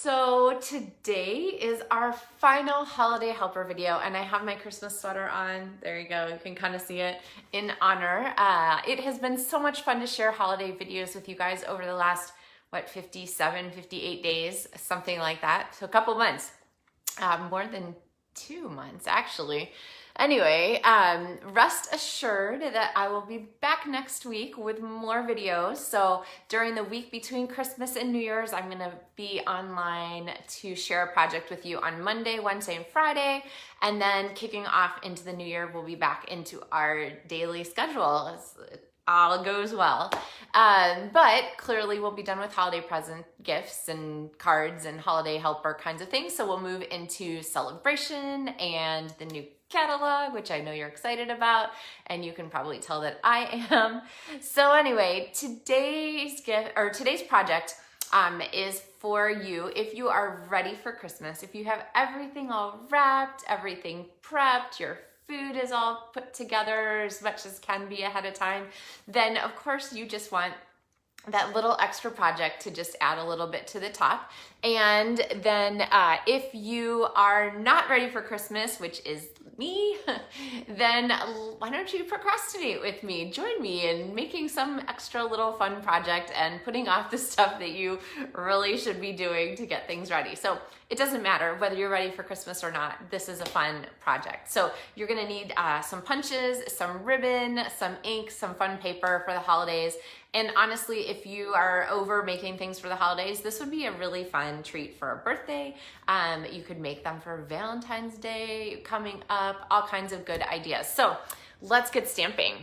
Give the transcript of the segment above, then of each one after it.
So today is our final holiday helper video, and I have my Christmas sweater on. There you go, you can kind of see it in honor. It has been so much fun to share holiday videos with you guys over the last, 57, 58 days, something like that. So a couple months, more than 2 months actually. Anyway, rest assured that I will be back next week with more videos. So during the week between Christmas and New Year's, I'm gonna be online to share a project with you on Monday, Wednesday, and Friday. And then kicking off into the new year, we'll be back into our daily schedule as it all goes well. But clearly we'll be done with holiday present gifts and cards and holiday helper kinds of things. So we'll move into celebration and the new catalog, which I know you're excited about, and you can probably tell that I am. So anyway, today's project is for you if you are ready for Christmas, if you have everything all wrapped, everything prepped, your food is all put together as much as can be ahead of time, then of course you just want that little extra project to just add a little bit to the top. And then if you are not ready for Christmas, which is me, then why don't you procrastinate with me? Join me in making some extra little fun project and putting off the stuff that you really should be doing to get things ready. So it doesn't matter whether you're ready for Christmas or not, this is a fun project. So you're gonna need some punches, some ribbon, some ink, some fun paper for the holidays. And honestly, if you are over making things for the holidays, this would be a really fun treat for a birthday. You could make them for Valentine's Day coming up, all kinds of good ideas. So let's get stamping.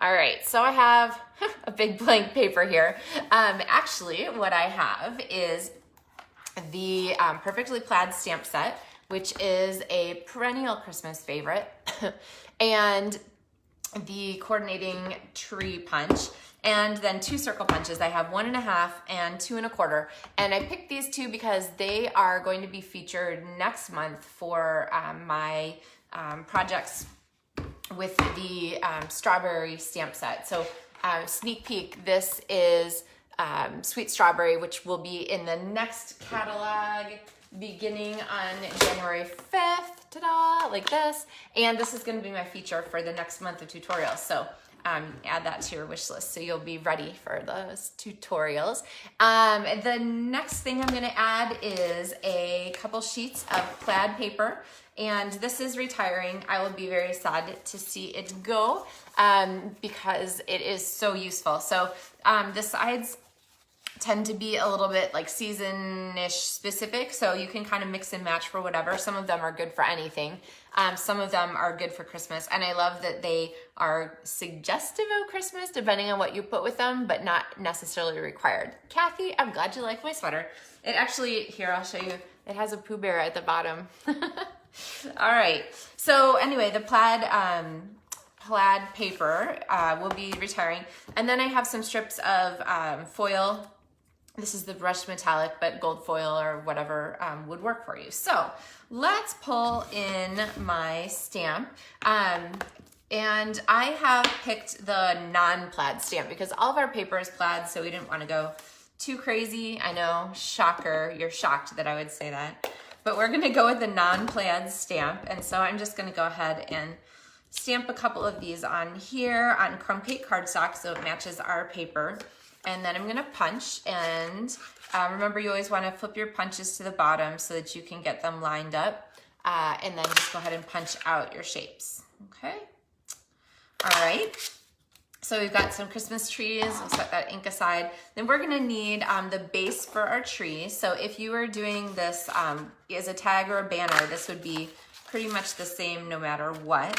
All right, so I have a big blank paper here. Actually, what I have is the Perfectly Plaid stamp set, which is a perennial Christmas favorite, and the coordinating tree punch. And then 2 circle punches. I have 1.5 and 2 1/4. And I picked these 2 because they are going to be featured next month for my projects with the strawberry stamp set. So sneak peek, this is Sweet Strawberry, which will be in the next catalog beginning on January 5th, ta-da, like this. And this is gonna be my feature for the next month of tutorials. So add that to your wish list so you'll be ready for those tutorials. The next thing I'm gonna add is a couple sheets of plaid paper, and this is retiring. I will be very sad to see it go because it is so useful. So the sides tend to be a little bit like season-ish specific, so you can kind of mix and match for whatever. Some of them are good for anything. Some of them are good for Christmas, and I love that they are suggestive of Christmas depending on what you put with them, but not necessarily required. Kathy, I'm glad you like my sweater. It actually, here, I'll show you. It has a Pooh Bear at the bottom. All right, so anyway, the plaid paper will be retiring. And then I have some strips of foil. This is the brushed metallic, but gold foil or whatever would work for you. So let's pull in my stamp. And I have picked the non-plaid stamp because all of our paper is plaid, so we didn't want to go too crazy. I know, shocker, you're shocked that I would say that. But we're gonna go with the non-plaid stamp. And so I'm just gonna go ahead and stamp a couple of these on here on crumb cake cardstock so it matches our paper. And then I'm gonna punch, and remember you always wanna flip your punches to the bottom so that you can get them lined up. And then just go ahead and punch out your shapes, okay? All right, so we've got some Christmas trees. We'll set that ink aside. Then we're gonna need the base for our tree. So if you were doing this as a tag or a banner, this would be pretty much the same no matter what.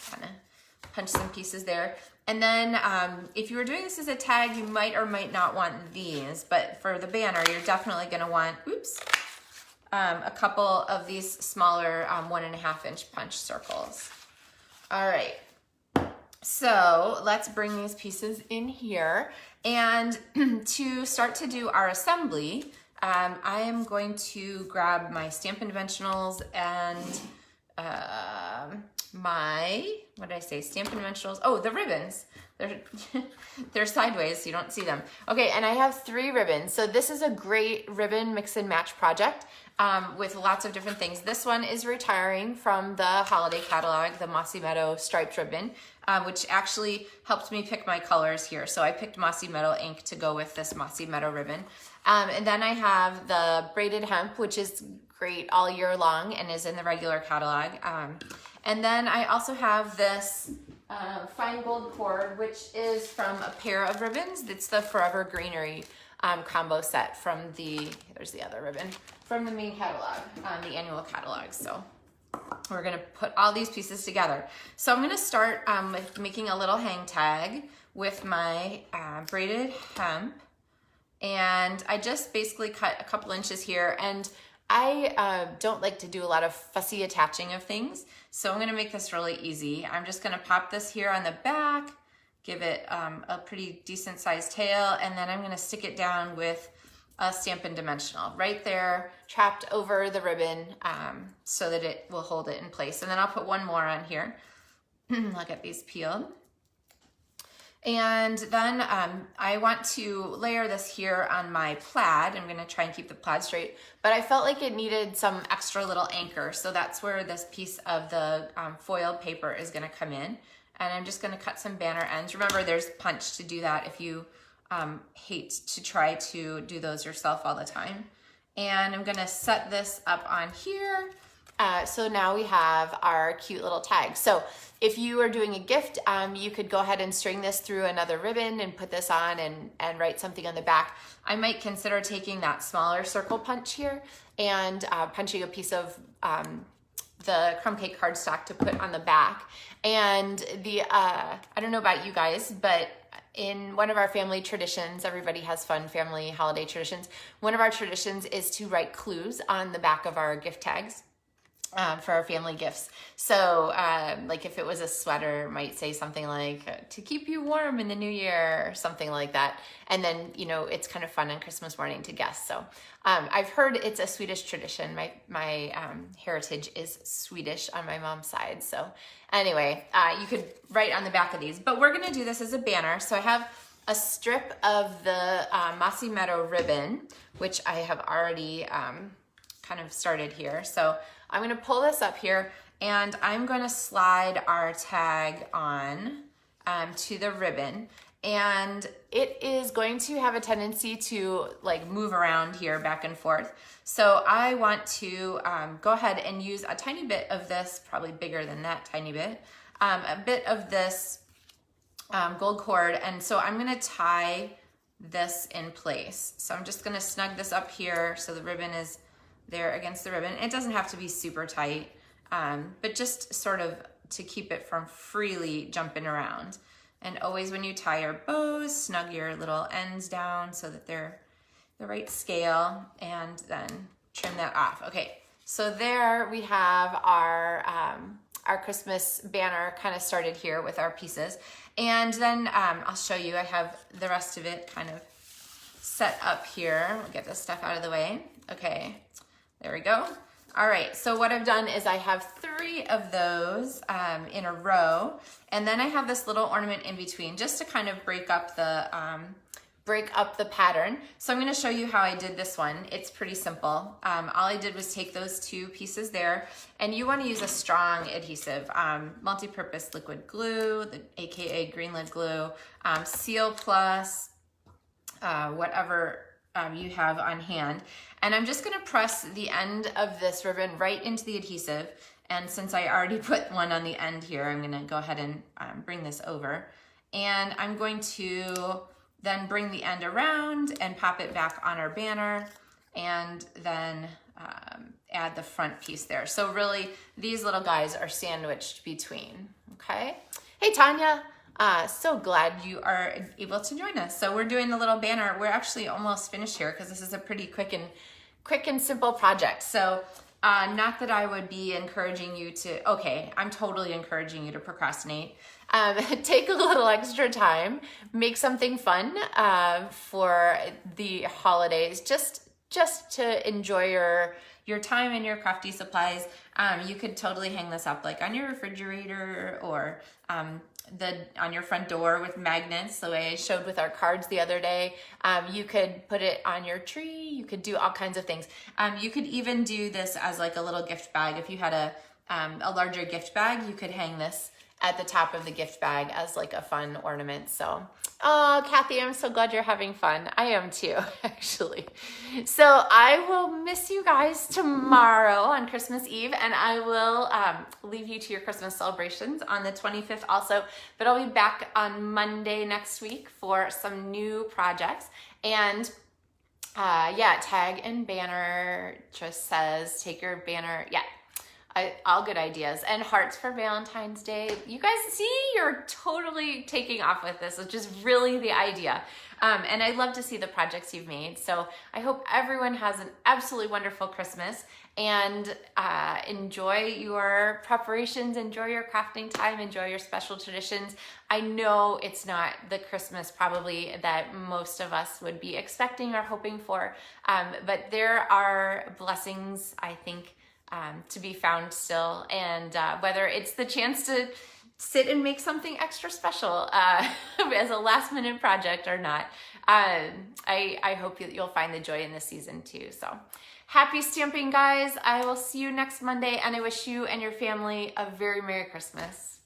Kind of punch some pieces there. And then if you were doing this as a tag, you might or might not want these, but for the banner, you're definitely gonna want, a couple of these smaller 1.5 inch punch circles. All right, so let's bring these pieces in here. And to start to do our assembly, I am going to grab my Stampin' Dimensionals and my what did I say? Stampin' Dimensionals. Oh, the ribbons. They're sideways, so you don't see them. Okay, and I have 3 ribbons. So this is a great ribbon mix and match project with lots of different things. This one is retiring from the holiday catalog, the Mossy Meadow striped ribbon, which actually helped me pick my colors here. So I picked Mossy Meadow ink to go with this Mossy Meadow ribbon. And then I have the braided hemp, which is great all year long and is in the regular catalog. And then I also have this fine gold cord, which is from a pair of ribbons. It's the Forever Greenery combo set from there's the other ribbon, from the main catalog, the annual catalog. So we're gonna put all these pieces together. So I'm gonna start with making a little hang tag with my braided hemp. And I just basically cut a couple inches here, and I don't like to do a lot of fussy attaching of things, so I'm gonna make this really easy. I'm just gonna pop this here on the back, give it a pretty decent sized tail, and then I'm gonna stick it down with a Stampin' Dimensional right there, trapped over the ribbon so that it will hold it in place. And then I'll put one more on here. I'll get these peeled. And then I want to layer this here on my plaid. I'm gonna try and keep the plaid straight, but I felt like it needed some extra little anchor. So that's where this piece of the foiled paper is gonna come in. And I'm just gonna cut some banner ends. Remember, there's punch to do that if you hate to try to do those yourself all the time. And I'm gonna set this up on here. So now we have our cute little tag. So if you are doing a gift, you could go ahead and string this through another ribbon and put this on and write something on the back. I might consider taking that smaller circle punch here and punching a piece of the crumb cake cardstock to put on the back. And I don't know about you guys, but in one of our family traditions, everybody has fun family holiday traditions. One of our traditions is to write clues on the back of our gift tags. For our family gifts. So like if it was a sweater, it might say something like, to keep you warm in the new year, or something like that. And then, you know, it's kind of fun on Christmas morning to guess. So I've heard it's a Swedish tradition. My heritage is Swedish on my mom's side. So anyway, you could write on the back of these, but we're gonna do this as a banner. So I have a strip of the Mossy Meadow ribbon, which I have already kind of started here. So I'm gonna pull this up here and I'm gonna slide our tag on to the ribbon, and it is going to have a tendency to like move around here back and forth. So I want to go ahead and use a tiny bit of this, probably bigger than that tiny bit, a bit of this gold cord. And so I'm gonna tie this in place. So I'm just gonna snug this up here so the ribbon is there against the ribbon. It doesn't have to be super tight, but just sort of to keep it from freely jumping around. And always when you tie your bows, snug your little ends down so that they're the right scale, and then trim that off. Okay, so there we have our Christmas banner kind of started here with our pieces. And then I'll show you, I have the rest of it kind of set up here. We'll get this stuff out of the way. Okay. There we go. All right, so what I've done is I have 3 of those in a row, and then I have this little ornament in between just to kind of break up the pattern. So I'm gonna show you how I did this one. It's pretty simple. All I did was take those 2 pieces there, and you wanna use a strong adhesive, multi-purpose liquid glue, AKA green lid glue, Seal Plus, whatever you have on hand. And I'm just gonna press the end of this ribbon right into the adhesive. And since I already put one on the end here, I'm gonna go ahead and bring this over. And I'm going to then bring the end around and pop it back on our banner, and then add the front piece there. So really, these little guys are sandwiched between, okay? Hey, Tanya. So glad you are able to join us. So we're doing the little banner. We're actually almost finished here because this is a pretty quick and simple project. So not that I would be encouraging you to, okay, I'm totally encouraging you to procrastinate. Take a little extra time, make something fun for the holidays. Just just to enjoy your time and your crafty supplies. You could totally hang this up like on your refrigerator or on your front door with magnets, the way I showed with our cards the other day. You could put it on your tree. You could do all kinds of things. You could even do this as like a little gift bag. If you had a larger gift bag, you could hang this at the top of the gift bag as like a fun ornament. So, oh, Kathy, I'm so glad you're having fun. I am too, actually. So I will miss you guys tomorrow on Christmas Eve, and I will leave you to your Christmas celebrations on the 25th also, but I'll be back on Monday next week for some new projects. And yeah, tag and banner just says, take your banner. Yeah. All good ideas. And hearts for Valentine's Day. You guys see, you're totally taking off with this, which is really the idea. And I love to see the projects you've made. So I hope everyone has an absolutely wonderful Christmas, and enjoy your preparations, enjoy your crafting time, enjoy your special traditions. I know it's not the Christmas probably that most of us would be expecting or hoping for, but there are blessings, I think, to be found still, and whether it's the chance to sit and make something extra special as a last minute project or not, I hope that you'll find the joy in this season too. So happy stamping, guys. I will see you next Monday, and I wish you and your family a very Merry Christmas.